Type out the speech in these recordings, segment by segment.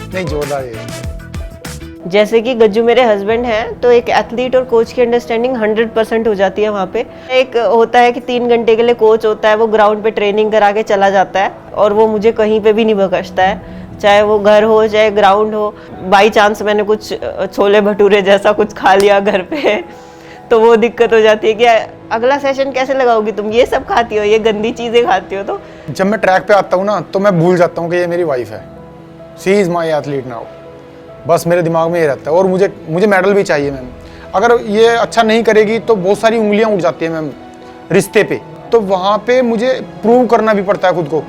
नहीं, जोरदार है। जैसे कि गज्जू मेरे हस्बैंड हैं, तो एक एथलीट और कोच की अंडरस्टैंडिंग 100% हो जाती है वहाँ पे। एक होता है कि 3 घंटे के लिए कोच होता है, वो ग्राउंड पे ट्रेनिंग करा के चला जाता है और वो मुझे कहीं पे भी नहीं बख्शता है, चाहे वो घर हो चाहे ग्राउंड हो। बाई चांस मैंने कुछ छोले भटूरे जैसा कुछ खा लिया घर पे तो वो दिक्कत हो जाती है कि अगला सेशन कैसे लगाओगी तुम, ये सब खाती हो, ये गंदी चीज़ें खाती हो। तो जब मैं ट्रैक पे आता हूँ ना, तो मैं भूल जाता हूँ कि ये मेरी वाइफ है। She is my athlete now. बस मेरे दिमाग में ये रहता है और मुझे मेडल भी चाहिए मैम। अगर ये अच्छा नहीं करेगी तो बहुत सारी उंगलियां उठ जाती है मैम रिश्ते पे, तो वहाँ पे मुझे प्रूव करना भी पड़ता है खुद को।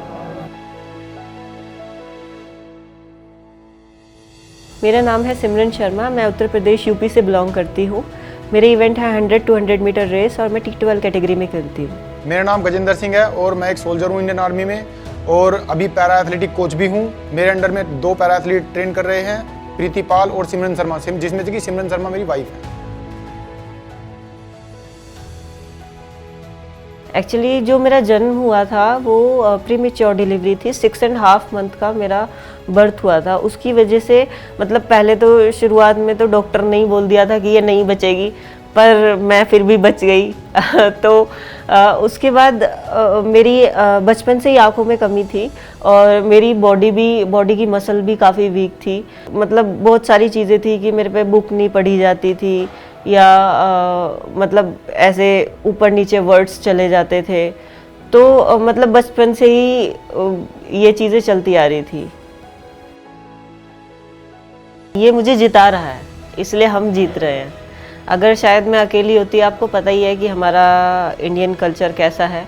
मेरा नाम है सिमरन शर्मा, मैं उत्तर प्रदेश यूपी से बिलोंग करती हूँ। मेरे इवेंट है 100-200 मीटर रेस और मैं T12 कैटेगरी में खेलती हूँ। मेरा नाम गजेंद्र सिंह है और मैं एक सोल्जर हूँ इंडियन आर्मी में और अभी पैरा एथलेटिक कोच भी हूँ। मेरे अंडर में 2 पैरा एथलीट ट्रेन कर रहे हैं, प्रीति पाल और सिमरन शर्मा, जिसमें से कि सिमरन शर्मा मेरी वाइफ है। एक्चुअली जो मेरा जन्म हुआ था वो प्रीमेच्योर डिलीवरी थी, 6.5 मंथ का मेरा बर्थ हुआ था। उसकी वजह से मतलब पहले तो शुरुआत में तो डॉक्टर ने ही बोल दिया था कि ये नहीं बचेगी, पर मैं फिर भी बच गई। तो उसके बाद मेरी बचपन से ही आँखों में कमी थी और मेरी बॉडी की मसल भी काफ़ी वीक थी। मतलब बहुत सारी चीज़ें थी कि मेरे पे बुक नहीं पढ़ी जाती थी या मतलब ऐसे ऊपर नीचे वर्ड्स चले जाते थे। तो मतलब बचपन से ही ये चीज़ें चलती आ रही थी। ये मुझे जिता रहा है, इसलिए हम जीत रहे हैं। अगर शायद मैं अकेली होती, आपको पता ही है कि हमारा इंडियन कल्चर कैसा है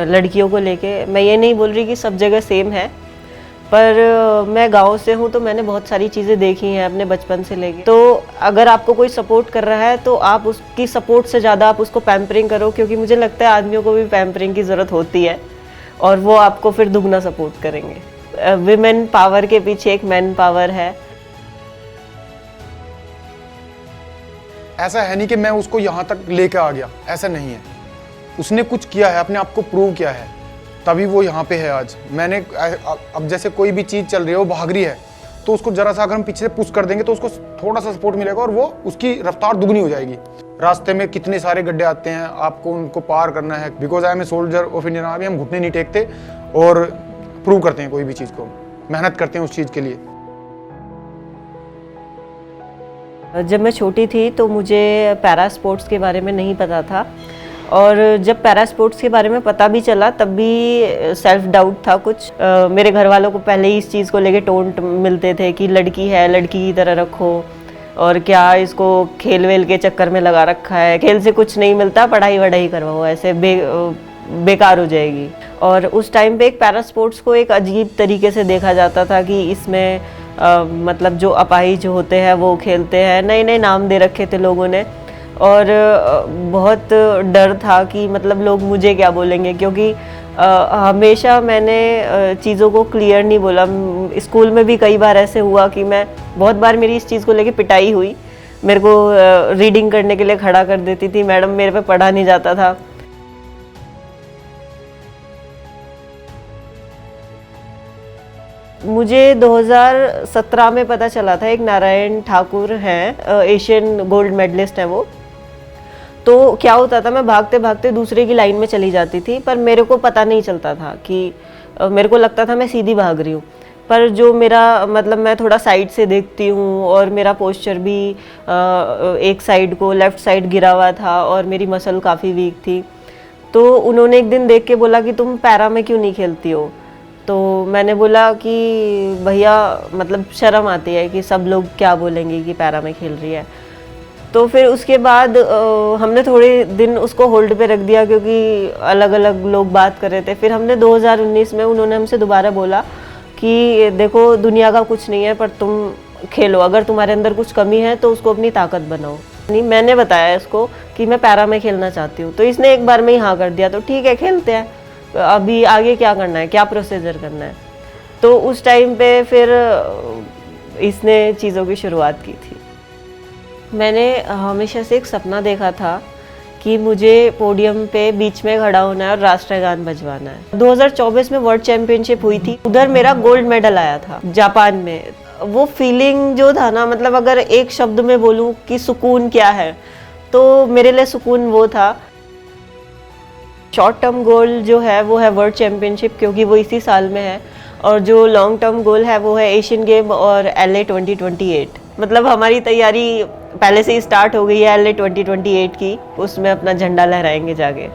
लड़कियों को लेके। मैं ये नहीं बोल रही कि सब जगह सेम है, पर मैं गांव से हूँ तो मैंने बहुत सारी चीज़ें देखी हैं अपने बचपन से लेके। तो अगर आपको कोई सपोर्ट कर रहा है तो आप उसकी सपोर्ट से ज़्यादा आप उसको पैम्परिंग करो, क्योंकि मुझे लगता है आदमियों को भी पैम्परिंग की ज़रूरत होती है और वो आपको फिर दुगना सपोर्ट करेंगे। विमेन पावर के पीछे एक मैन पावर है। ऐसा है नहीं कि मैं उसको यहाँ तक लेके आ गया, ऐसा नहीं है। उसने कुछ किया है, अपने आप को प्रूव किया है, तभी वो यहाँ पे है आज। मैंने अब जैसे कोई भी चीज़ चल रही है, वो भाग रही है, तो उसको जरा सा अगर हम पीछे से पुश कर देंगे तो उसको थोड़ा सा सपोर्ट मिलेगा और वो उसकी रफ्तार दुगनी हो जाएगी। रास्ते में कितने सारे गड्ढे आते हैं, आपको उनको पार करना है। Because I am a soldier of Indian army, हम घुटने नहीं टेकते और प्रूव करते हैं कोई भी चीज़ को, मेहनत करते हैं उस चीज़ के लिए। जब मैं छोटी थी तो मुझे पैरा स्पोर्ट्स के बारे में नहीं पता था और जब पैरा स्पोर्ट्स के बारे में पता भी चला तब भी सेल्फ डाउट था कुछ। मेरे घर वालों को पहले ही इस चीज़ को लेके टोंट मिलते थे कि लड़की है, लड़की की तरह रखो, और क्या इसको खेल वेल के चक्कर में लगा रखा है, खेल से कुछ नहीं मिलता, पढ़ाई वढ़ाई करवाओ, ऐसे बेकार हो जाएगी। और उस टाइम पे एक पैरा स्पोर्ट्स को एक अजीब तरीके से देखा जाता था कि इसमें मतलब जो अपाहिज होते हैं वो खेलते हैं, नए नए नाम दे रखे थे लोगों ने और बहुत डर था कि मतलब लोग मुझे क्या बोलेंगे, क्योंकि हमेशा मैंने चीज़ों को क्लियर नहीं बोला। स्कूल में भी कई बार ऐसे हुआ कि मैं बहुत बार मेरी इस चीज़ को लेके पिटाई हुई। मेरे को रीडिंग करने के लिए खड़ा कर देती थी मैडम, मेरे पे पढ़ा नहीं जाता था। मुझे 2017 में पता चला था, एक नारायण ठाकुर हैं, एशियन गोल्ड मेडलिस्ट हैं वो। तो क्या होता था, मैं भागते भागते दूसरे की लाइन में चली जाती थी, पर मेरे को पता नहीं चलता था कि मेरे को लगता था मैं सीधी भाग रही हूँ, पर जो मेरा मतलब मैं थोड़ा साइड से देखती हूँ और मेरा पोस्चर भी एक साइड को लेफ़्ट साइड गिरा हुआ था और मेरी मसल काफ़ी वीक थी। तो उन्होंने एक दिन देख के बोला कि तुम पैरा में क्यों नहीं खेलती हो। तो मैंने बोला कि भैया मतलब शर्म आती है कि सब लोग क्या बोलेंगे कि पैरा में खेल रही है। तो फिर उसके बाद हमने थोड़े दिन उसको होल्ड पे रख दिया, क्योंकि अलग अलग लोग बात कर रहे थे। फिर हमने 2019 में उन्होंने हमसे दोबारा बोला कि देखो दुनिया का कुछ नहीं है, पर तुम खेलो, अगर तुम्हारे अंदर कुछ कमी है तो उसको अपनी ताकत बनाओ। नहीं, मैंने बताया इसको कि मैं पैरा में खेलना चाहती हूँ, तो इसने एक बार में ही हाँ कर दिया। तो ठीक है, खेलते हैं, अभी आगे क्या करना है, क्या प्रोसीजर करना है। तो उस टाइम पे फिर इसने चीज़ों की शुरुआत की थी। मैंने हमेशा से एक सपना देखा था कि मुझे पोडियम पे बीच में खड़ा होना है और राष्ट्रगान बजवाना है। 2024 में वर्ल्ड चैंपियनशिप हुई थी, उधर मेरा गोल्ड मेडल आया था जापान में। वो फीलिंग जो था ना, मतलब अगर एक शब्द में बोलूं कि सुकून क्या है, तो मेरे लिए सुकून वो था। शॉर्ट टर्म गोल जो है वो है वर्ल्ड चैंपियनशिप, क्योंकि वो इसी साल में है, और जो लॉन्ग टर्म गोल है वो है एशियन गेम और LA 2028। मतलब हमारी तैयारी पहले से ही स्टार्ट हो गई है LA 2028 की, उसमें अपना झंडा लहराएंगे जाके।